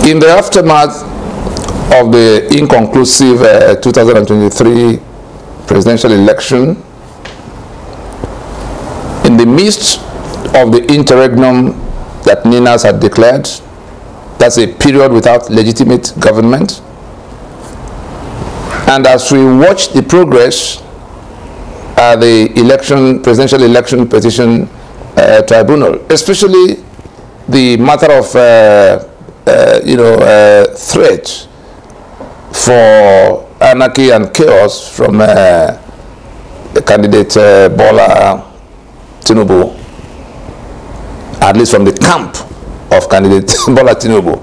In the aftermath of the inconclusive 2023 presidential election, in the midst of the interregnum that NINAS had declared, that's a period without legitimate government, and as we watch the progress at the Presidential Election Petition Tribunal, especially the matter of threat for anarchy and chaos from the candidate Bola Tinubu, at least from the camp of candidate Bola Tinubu,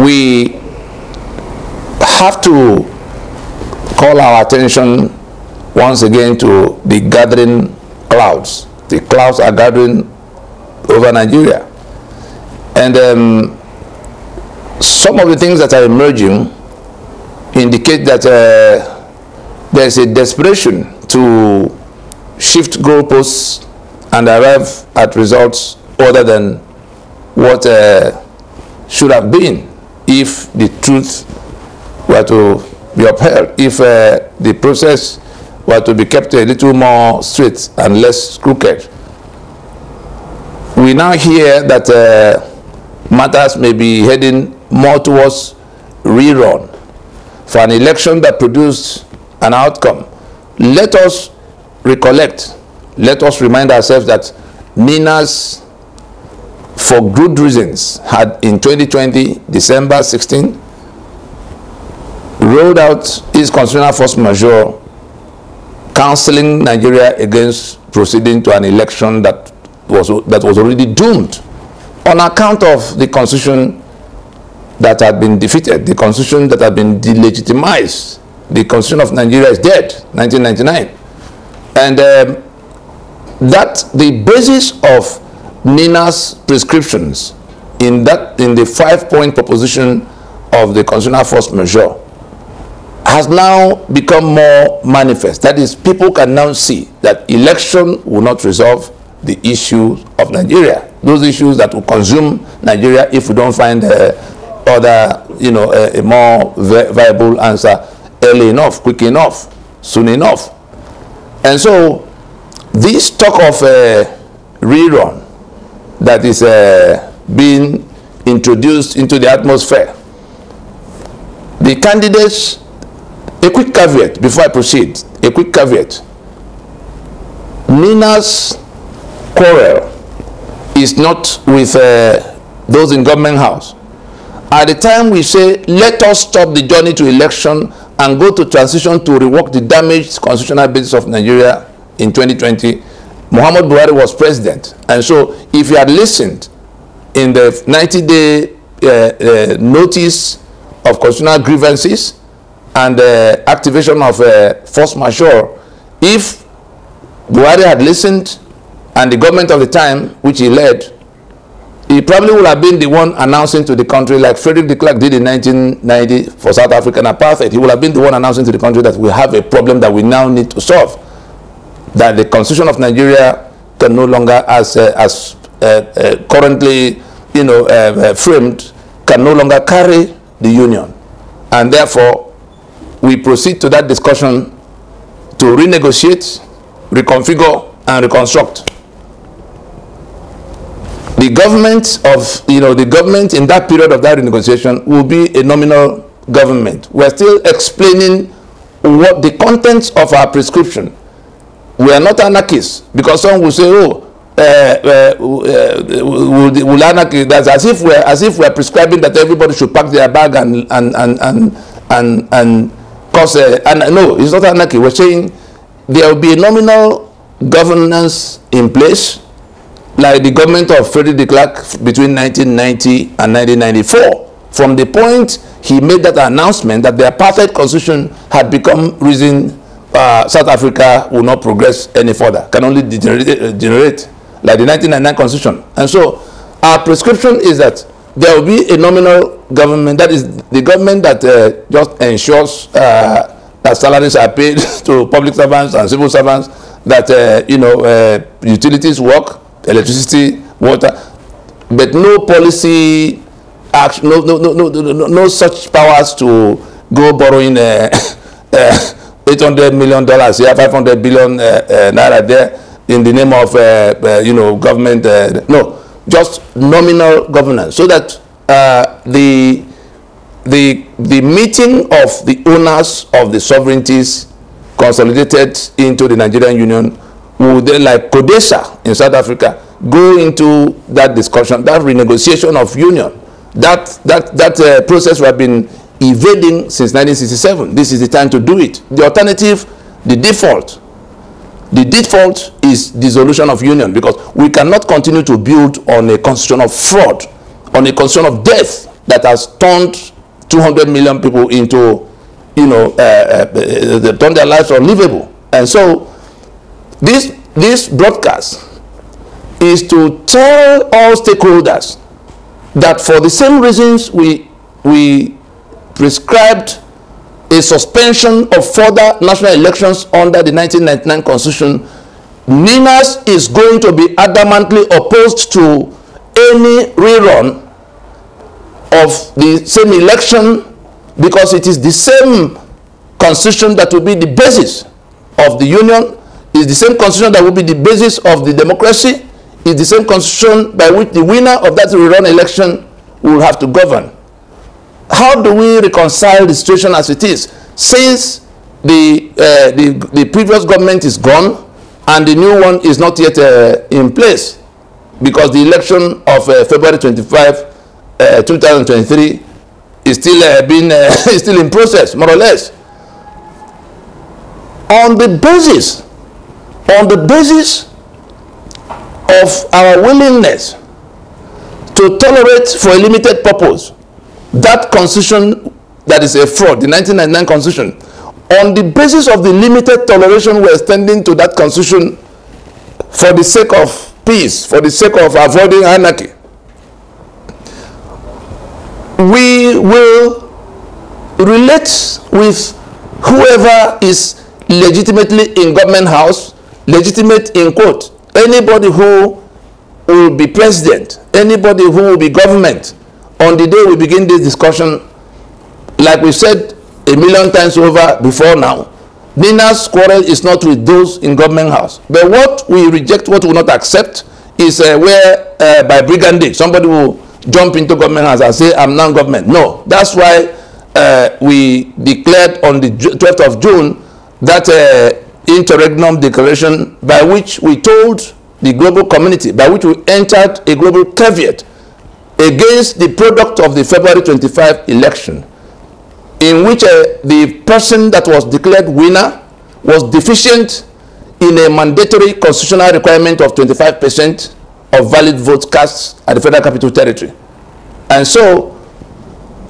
we have to call our attention once again to the gathering clouds. The clouds are gathering over Nigeria. And some of the things that are emerging indicate that there's a desperation to shift goalposts and arrive at results other than what should have been if the truth were to be upheld, if the process were to be kept a little more straight and less crooked. We now hear that matters may be heading more towards rerun for an election that produced an outcome. Let us recollect, let us remind ourselves that NINAS, for good reasons, had in 2020, December 16, rolled out its constitutional force majeure, counseling Nigeria against proceeding to an election that was already doomed on account of the constitution that had been defeated, the constitution that had been delegitimized. The constitution of Nigeria is dead, 1999. And that the basis of NINA's prescriptions in the 5-point proposition of the constitutional force majeure has now become more manifest. That is, people can now see that election will not resolve the issues of Nigeria, those issues that will consume Nigeria if we don't find a more viable answer early enough, quick enough, soon enough. And so this talk of rerun that is being introduced into the atmosphere, the candidates, a quick caveat before I proceed, a quick caveat. NINA's quarrel is not with those in government house. At the time we say, let us stop the journey to election and go to transition to rework the damaged constitutional basis of Nigeria in 2020, Muhammad Buhari was president. And so if you had listened in the 90-day notice of constitutional grievances and activation of force majeure, if Buhari had listened and the government of the time, which he led, he probably would have been the one announcing to the country, like Frederick de Klerk did in 1990 for South African apartheid. He would have been the one announcing to the country that we have a problem that we now need to solve. That the constitution of Nigeria can no longer, as currently framed, can no longer carry the union. And therefore, we proceed to that discussion to renegotiate, reconfigure, and reconstruct. The government in that period of that renegotiation will be a nominal government. We're still explaining what the contents of our prescription. We are not anarchists, because some will say, oh, will anarchy, that's as if we're prescribing that everybody should pack their bag and cause no, it's not anarchy. We're saying there will be a nominal governance in place, like the government of Frederick de Klerk between 1990 and 1994. From the point he made that announcement that the apartheid constitution had become reason South Africa will not progress any further, can only degenerate, like the 1999 constitution. And so our prescription is that there will be a nominal government, that is the government that just ensures that salaries are paid to public servants and civil servants, that utilities work, electricity, water, but no policy no such powers to go borrowing $800 million here, 500 billion naira there in the name of government. No, just nominal governance, so that the meeting of the owners of the sovereignties consolidated into the Nigerian Union will then, like Kodesha in South Africa, go into that discussion, that renegotiation of union, that process we have been evading since 1967. This is the time to do it. The alternative, the default is dissolution of union, because we cannot continue to build on a constitution of fraud, on a constitution of death that has turned 200 million people into, they turned their lives unlivable. And so this broadcast is to tell all stakeholders that for the same reasons we prescribed a suspension of further national elections under the 1999 Constitution, NINAS is going to be adamantly opposed to any rerun of the same election, because it is the same Constitution that will be the basis of the Union, is the same Constitution that will be the basis of the democracy, is the same Constitution by which the winner of that rerun election will have to govern. How do we reconcile the situation as it is, since the previous government is gone and the new one is not yet in place, because the election of February 25, 2023 is still is still in process, more or less. On the basis of our willingness to tolerate for a limited purpose that constitution that is a fraud, the 1999 Constitution, on the basis of the limited toleration we're extending to that Constitution for the sake of peace, for the sake of avoiding anarchy, we will relate with whoever is legitimately in government house, legitimate in quote, anybody who will be president, anybody who will be government. On the day we begin this discussion, like we said a million times over before now, NINA's quarrel is not with those in government house. But what we reject, what we will not accept, is where by brigandage somebody will jump into government house and say, I'm non-government. No, that's why we declared on the 12th of June that interregnum declaration by which we told the global community, by which we entered a global caveat against the product of the February 25 election, in which the person that was declared winner was deficient in a mandatory constitutional requirement of 25% of valid votes cast at the Federal Capital Territory. And so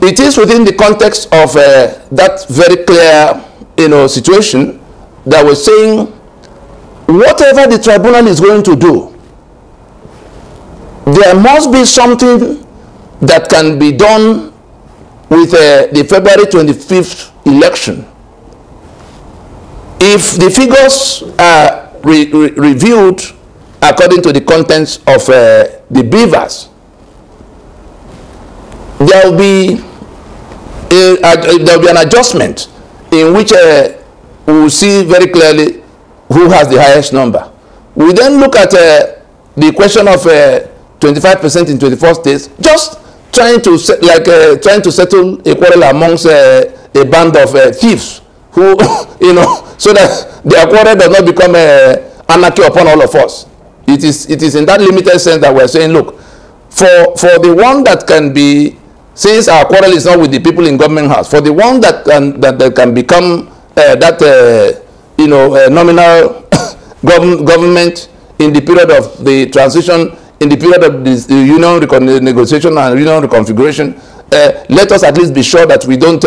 it is within the context of that very clear situation that we're saying, whatever the tribunal is going to do, there must be something that can be done with the February 25th election. If the figures are reviewed according to the contents of the beavers, there will be an adjustment in which we will see very clearly who has the highest number. We then look at the question of 25% in 24 states, just trying to settle a quarrel amongst a band of thieves who, so that their quarrel does not become anarchy upon all of us. It is in that limited sense that we're saying, look, for the one that can be, since our quarrel is not with the people in government house, for the one that can become nominal government in the period of the transition, in the period of this union negotiation and union reconfiguration, let us at least be sure that we don't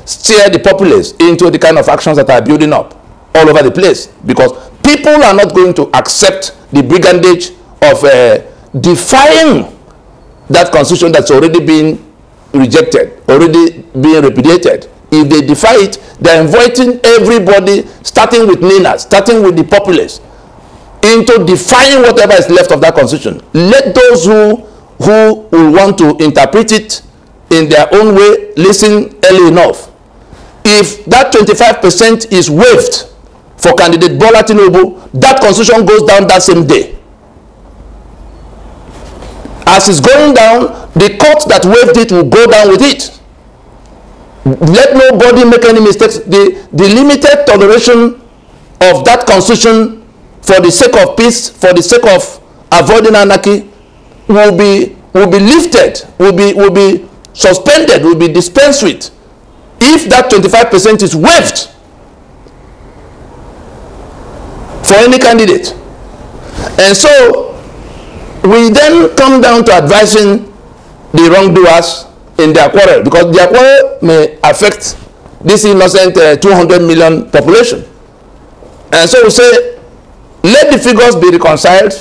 steer the populace into the kind of actions that are building up all over the place, because people are not going to accept the brigandage of defying that constitution that's already been rejected, already being repudiated. If they defy it, they're inviting everybody, starting with NINAS, starting with the populace, into defying whatever is left of that constitution. Let those who will want to interpret it in their own way listen early enough. If that 25% is waived for candidate Bola Tinubu, that constitution goes down that same day. As it's going down, the court that waived it will go down with it. Let nobody make any mistakes. The limited toleration of that constitution for the sake of peace, for the sake of avoiding anarchy, will be lifted, will be suspended, will be dispensed with if that 25% is waived for any candidate. And so we then come down to advising the wrongdoers in their quarrel, because their quarrel may affect this innocent 200 million population. And so we say, let the figures be reconciled.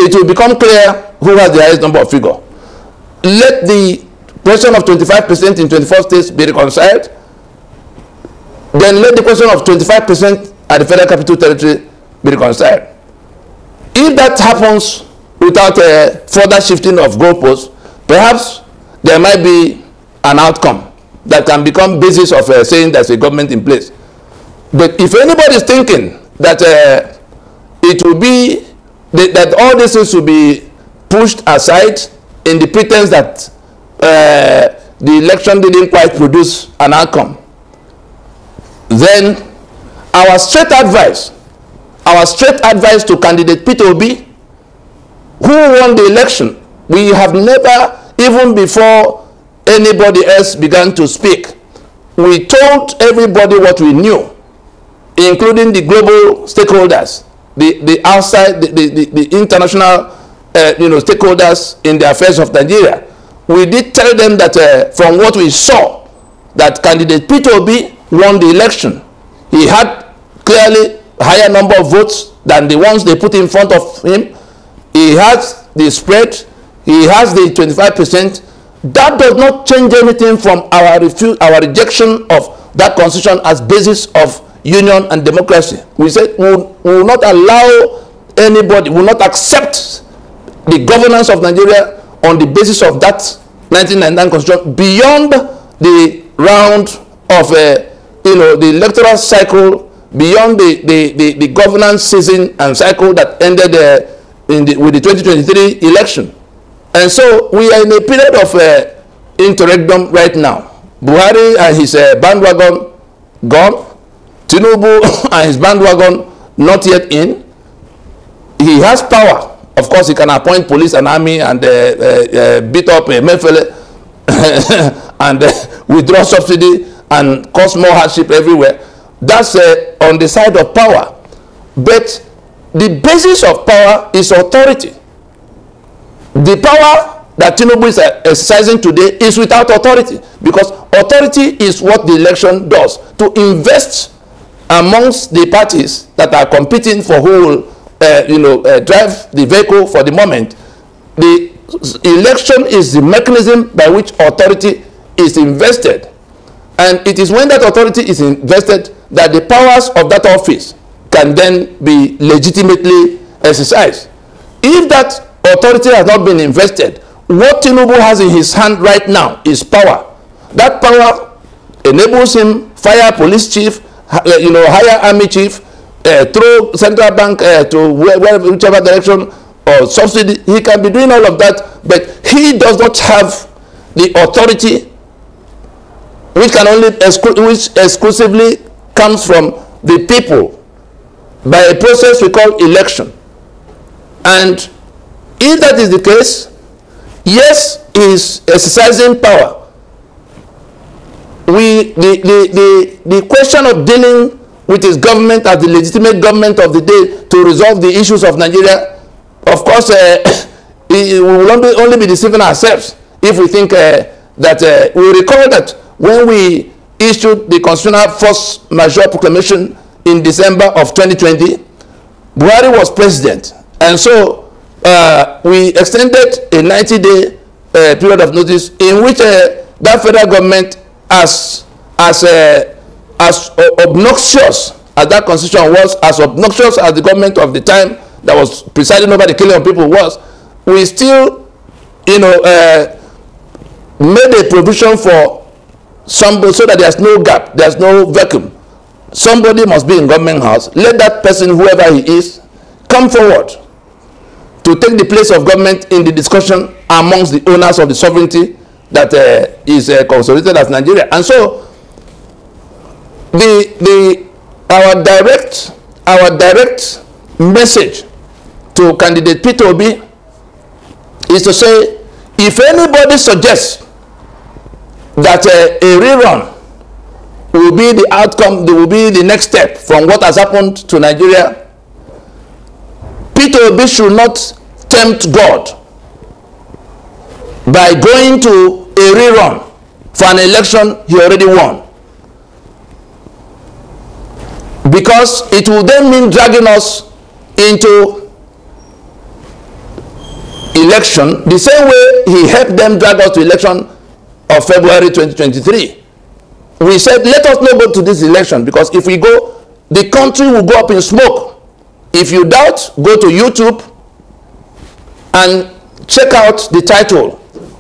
It will become clear who has the highest number of figures. Let the question of 25% in 24 states be reconciled. Then let the question of 25% at the Federal Capital Territory be reconciled. If that happens without a further shifting of goalposts, perhaps there might be an outcome that can become basis of saying there's a government in place. But if anybody is thinking that it will be that all this is to be pushed aside in the pretense that the election didn't quite produce an outcome, then our straight advice to candidate Peter Obi, who won the election, we have never, even before anybody else began to speak, we told everybody what we knew, including the global stakeholders, the outside, the international stakeholders in the affairs of Nigeria. We did tell them that from what we saw, that candidate Peter Obi won the election. He had clearly higher number of votes than the ones they put in front of him. He has the spread. He has the 25%. That does not change anything from our rejection of that constitution as basis of union and democracy. We said we will not allow anybody, we will not accept the governance of Nigeria on the basis of that 1999 constitution beyond the round of the electoral cycle, beyond the governance season and cycle that ended with the 2023 election. And so we are in a period of interregnum right now. Buhari and his bandwagon gone. Tinubu and his bandwagon not yet in. He has power. Of course, he can appoint police and army and beat up Mefele and withdraw subsidy and cause more hardship everywhere. That's on the side of power. But the basis of power is authority. The power that Tinubu is exercising today is without authority, because authority is what the election does, to invest amongst the parties that are competing for who will drive the vehicle for the moment. The election is the mechanism by which authority is invested, and it is when that authority is invested that the powers of that office can then be legitimately exercised. If that authority has not been invested, what Tinubu has in his hand right now is power. That power enables him fire police chief, hire army chief, throw central bank to whichever direction, or subsidy. He can be doing all of that, but he does not have the authority which exclusively comes from the people by a process we call election. And if that is the case, yes, he is exercising power. The question of dealing with his government as the legitimate government of the day to resolve the issues of Nigeria, of course, we will only be deceiving ourselves if we think that we recall that when we issued the constitutional force majeure proclamation in December of 2020, Buhari was president, and so we extended a 90-day period of notice in which that federal government, as obnoxious as that constitution was, as obnoxious as the government of the time that was presiding over the killing of people was, we still, made a provision for somebody so that there's no gap, there's no vacuum. Somebody must be in government house. Let that person, whoever he is, come forward to take the place of government in the discussion amongst the owners of the sovereignty that is consolidated as Nigeria. And so our direct message to candidate Peter Obi is to say, if anybody suggests that a rerun will be the outcome, will be the next step from what has happened to Nigeria, Peter Obi should not tempt God by going to a rerun for an election he already won, because it will then mean dragging us into election the same way he helped them drag us to election of February 2023. We said, let us not go to this election, because if we go, the country will go up in smoke. If you doubt, go to YouTube and check out the title.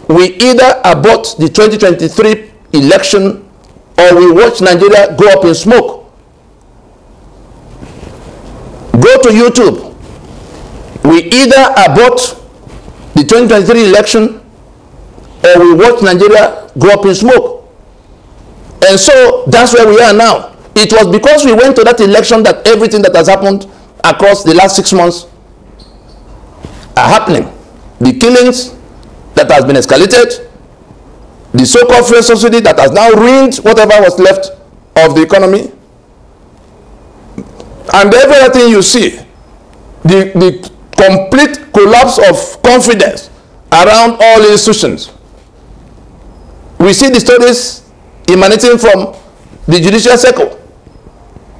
We either abort the 2023 election or we watch Nigeria go up in smoke. Go to YouTube. We either abort the 2023 election or we watch Nigeria go up in smoke. And so that's where we are now. It was because we went to that election that everything that has happened across the last 6 months are happening. The killings that has been escalated, the so-called fuel subsidy that has now ruined whatever was left of the economy, and everything you see, the complete collapse of confidence around all institutions. We see the stories emanating from the judicial circle.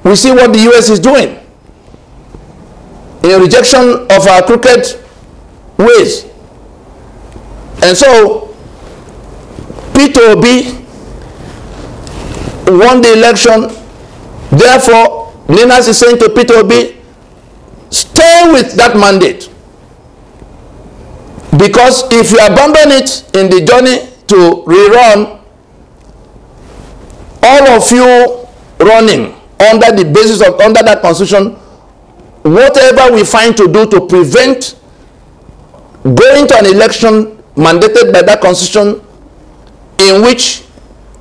We see what the US is doing in rejection of our crooked ways. And so Peter Obi won the election. Therefore, NINAS is saying to Peter Obi, stay with that mandate. Because if you abandon it in the journey to rerun, all of you running under the basis of under that constitution, whatever we find to do to prevent going to an election mandated by that constitution, in which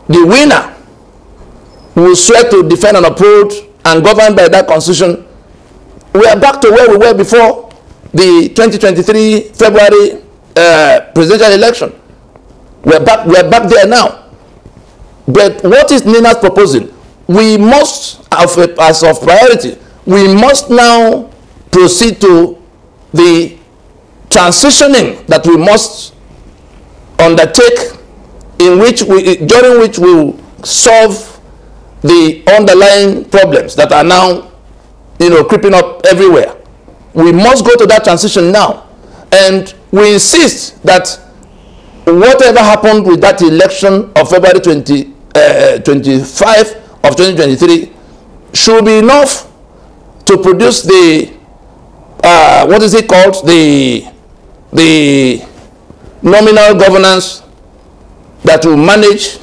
the winner will swear to defend and uphold and govern by that constitution, we are back to where we were before the 2023 February presidential election. We are back there now. But what is NINAS proposing? We must, as of priority, we must now proceed to the transitioning that we must undertake, in which during which we will solve the underlying problems that are now, creeping up everywhere. We must go to that transition now, and we insist that whatever happened with that election of February 25 of 2023 should be enough to produce the what is it called, the nominal governance that will manage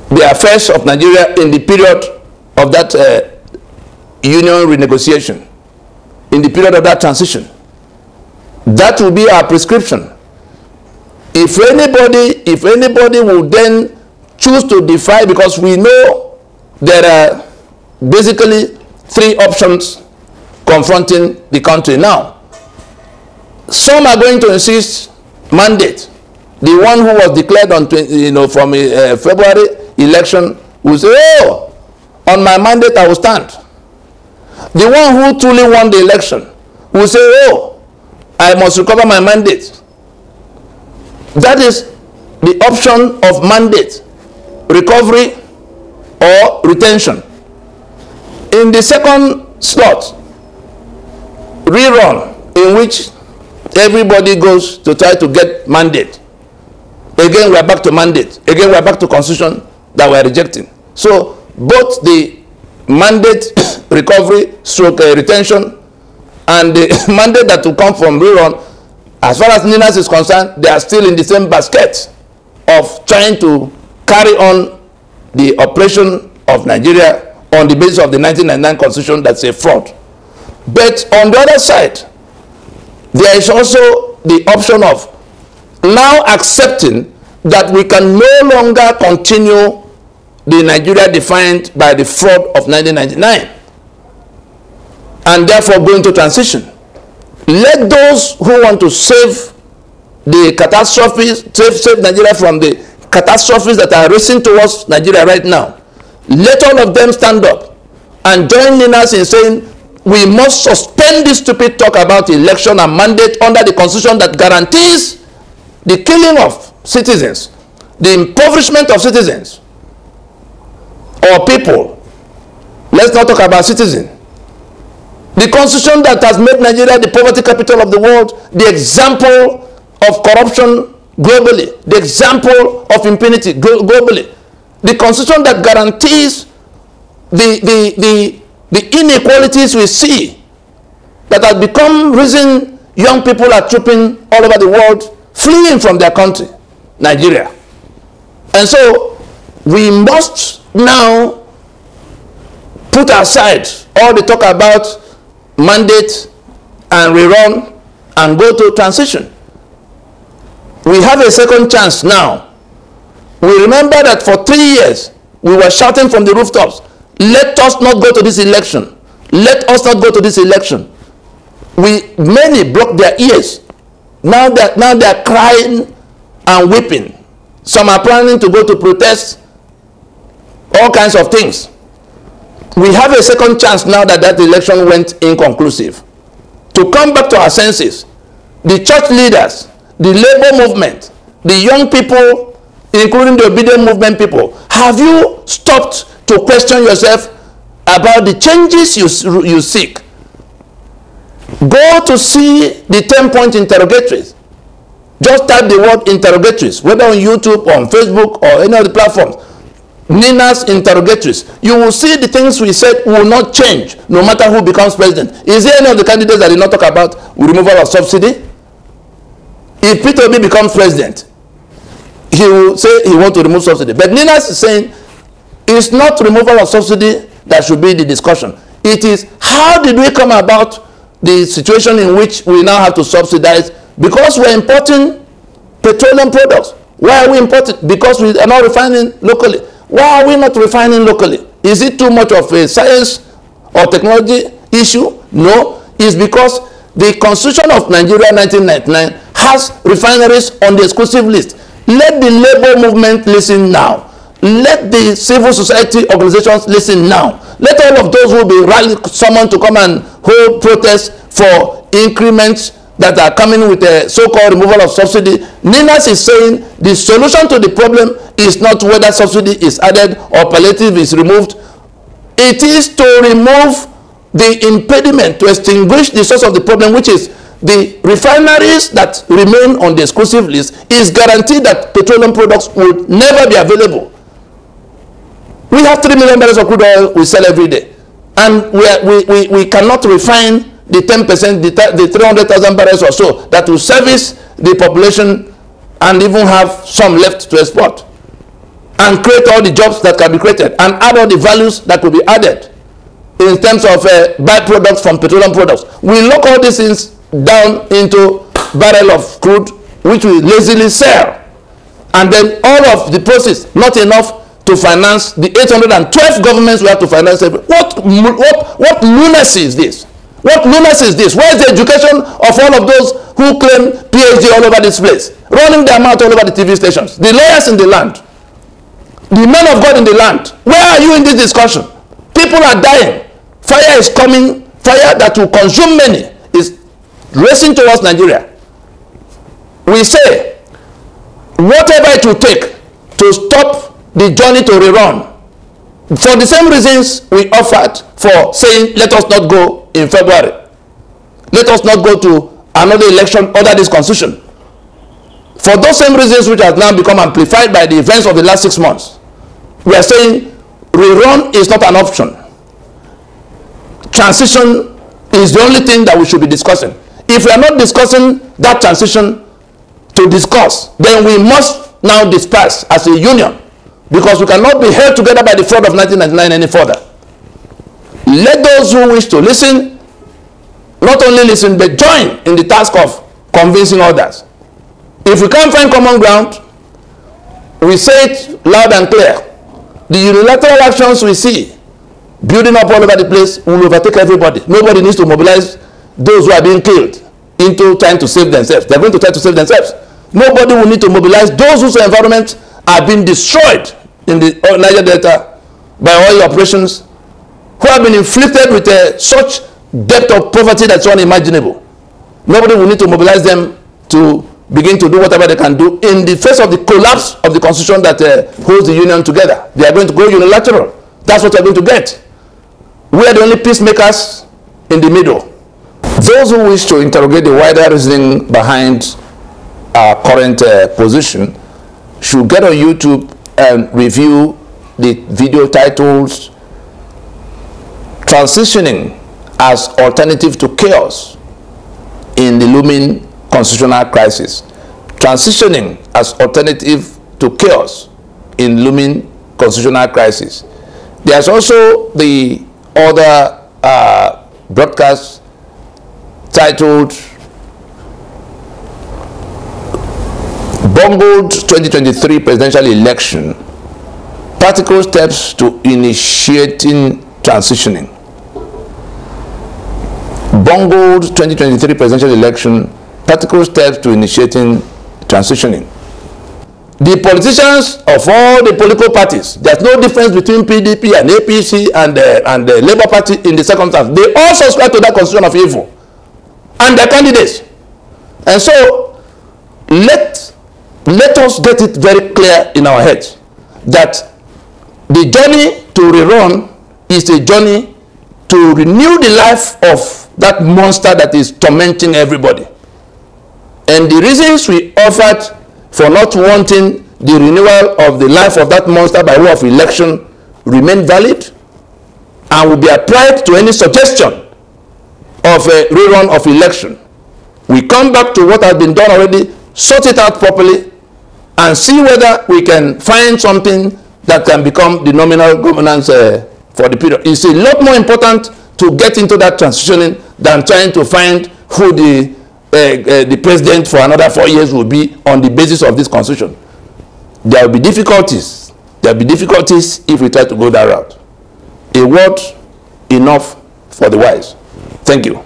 the affairs of Nigeria in the period of that union renegotiation, in the period of that transition. That will be our prescription. If anybody will then choose to defy, because we know there are basically 3 options confronting the country now. Some are going to insist mandate. The one who was declared on from a February election will say, oh, on my mandate I will stand. The one who truly won the election will say, oh, I must recover my mandate. That is the option of mandate, recovery or retention. In the second slot, rerun, in which everybody goes to try to get mandate. Again, we are back to mandate. Again, we are back to constitution that we are rejecting. So both the mandate recovery stroke retention and the mandate that will come from rerun as far as NINAS is concerned, they are still in the same basket of trying to carry on the operation of Nigeria on the basis of the 1999 constitution that's a fraud. But on the other side, there is also the option of now accepting that we can no longer continue the Nigeria defined by the fraud of 1999 and therefore go into transition. Let those who want to save the catastrophes, save Nigeria from the catastrophes that are racing towards Nigeria right now, let all of them stand up and join NINAS in saying we must suspend this stupid talk about election and mandate under the constitution that guarantees the killing of citizens, the impoverishment of citizens or people. Let's not talk about citizens. The constitution that has made Nigeria the poverty capital of the world, the example of corruption globally, the example of impunity globally, the constitution that guarantees the inequalities we see that have become reason young people are trooping all over the world, fleeing from their country, Nigeria. And so we must now put aside all the talk about mandate and rerun and go to transition. We have a second chance now. We remember that for 3 years we were shouting from the rooftops, let us not go to this election. Let us not go to this election. Many blocked their ears. Now they are crying and weeping. Some are planning to go to protest, all kinds of things. We have a second chance now that that election went inconclusive to come back to our senses. The church leaders, the labor movement, the young people, including the obedient movement people, have you stopped to question yourself about the changes you seek? Go to see the 10-point interrogatories. Just type the word interrogatories, whether on YouTube or on Facebook or any of the platforms. NINAS interrogatories. You will see the things we said will not change no matter who becomes president. Is there any of the candidates that did not talk about removal of subsidy? If Peter Obi becomes president, he will say he wants to remove subsidy. But NINAS is saying it's not removal of subsidy that should be the discussion. It is how did we come about the situation in which we now have to subsidize because we're importing petroleum products. Why are we importing? Because we are not refining locally. Why are we not refining locally? Is it too much of a science or technology issue? No, it's because the Constitution of Nigeria 1999 has refineries on the exclusive list. Let the labor movement listen now. Let the civil society organizations listen now. Let all of those who will be rallied, summoned to come and hold protests for increments that are coming with a so-called removal of subsidy. NINAS is saying the solution to the problem is not whether subsidy is added or palliative is removed. It is to remove the impediment, to extinguish the source of the problem, which is the refineries that remain on the exclusive list is guaranteed that petroleum products will never be available. We have 3 million barrels of crude oil we sell every day. And we cannot refine the 10%, the 300,000 barrels or so that will service the population and even have some left to export. And create all the jobs that can be created and add all the values that will be added in terms of byproducts from petroleum products. We lock all these things down into barrel of crude which we lazily sell. And then all of the process, not enough to finance the 812 governments we have to finance. What lunacy is this? What lunacy is this? Where is the education of all of those who claim PhD all over this place? Running their mouth all over the TV stations. The lawyers in the land. The men of God in the land. Where are you in this discussion? People are dying. Fire is coming. Fire that will consume many is racing towards Nigeria. We say, whatever it will take to stop the journey to rerun, for the same reasons we offered for saying let us not go in February, let us not go to another election under this constitution, for those same reasons which have now become amplified by the events of the last 6 months, we are saying rerun is not an option. Transition is the only thing that we should be discussing. If we are not discussing that transition to discuss, then we must now disperse as a union, because we cannot be held together by the fraud of 1999 any further. Let those who wish to listen, not only listen, but join in the task of convincing others. If we can't find common ground, we say it loud and clear. The unilateral actions we see building up all over the place will overtake everybody. Nobody needs to mobilize those who are being killed into trying to save themselves. They're going to try to save themselves. Nobody will need to mobilize those whose environment are being destroyed in the Niger Delta by oil operations, who have been inflicted with such depth of poverty that's unimaginable. Nobody will need to mobilize them to begin to do whatever they can do in the face of the collapse of the constitution that holds the union together. They are going to go unilateral. That's what they're going to get. We are the only peacemakers in the middle. Those who wish to interrogate the wider reasoning behind our current position should get on YouTube and review the video titles "Transitioning as Alternative to Chaos in the Looming Constitutional Crisis." Transitioning as alternative to chaos in looming constitutional crisis. There's also the other broadcast titled "Mangled 2023 Presidential Election, Practical Steps to Initiating Transitioning." Mangled 2023 Presidential Election, Practical Steps to Initiating Transitioning. The politicians of all the political parties, there's no difference between PDP and APC and the Labour Party in the circumstance. They all subscribe to that constitution of evil and their candidates. And so let us get it very clear in our heads that the journey to Rerun is a journey to renew the life of that monster that is tormenting everybody. And the reasons we offered for not wanting the renewal of the life of that monster by way of election remain valid and will be applied to any suggestion of a rerun of election. We come back to what has been done already, sort it out properly, and see whether we can find something that can become the nominal governance for the period. It's a lot more important to get into that transitioning than trying to find who the president for another 4 years will be on the basis of this constitution. There will be difficulties. There will be difficulties if we try to go that route. A word enough for the wise. Thank you.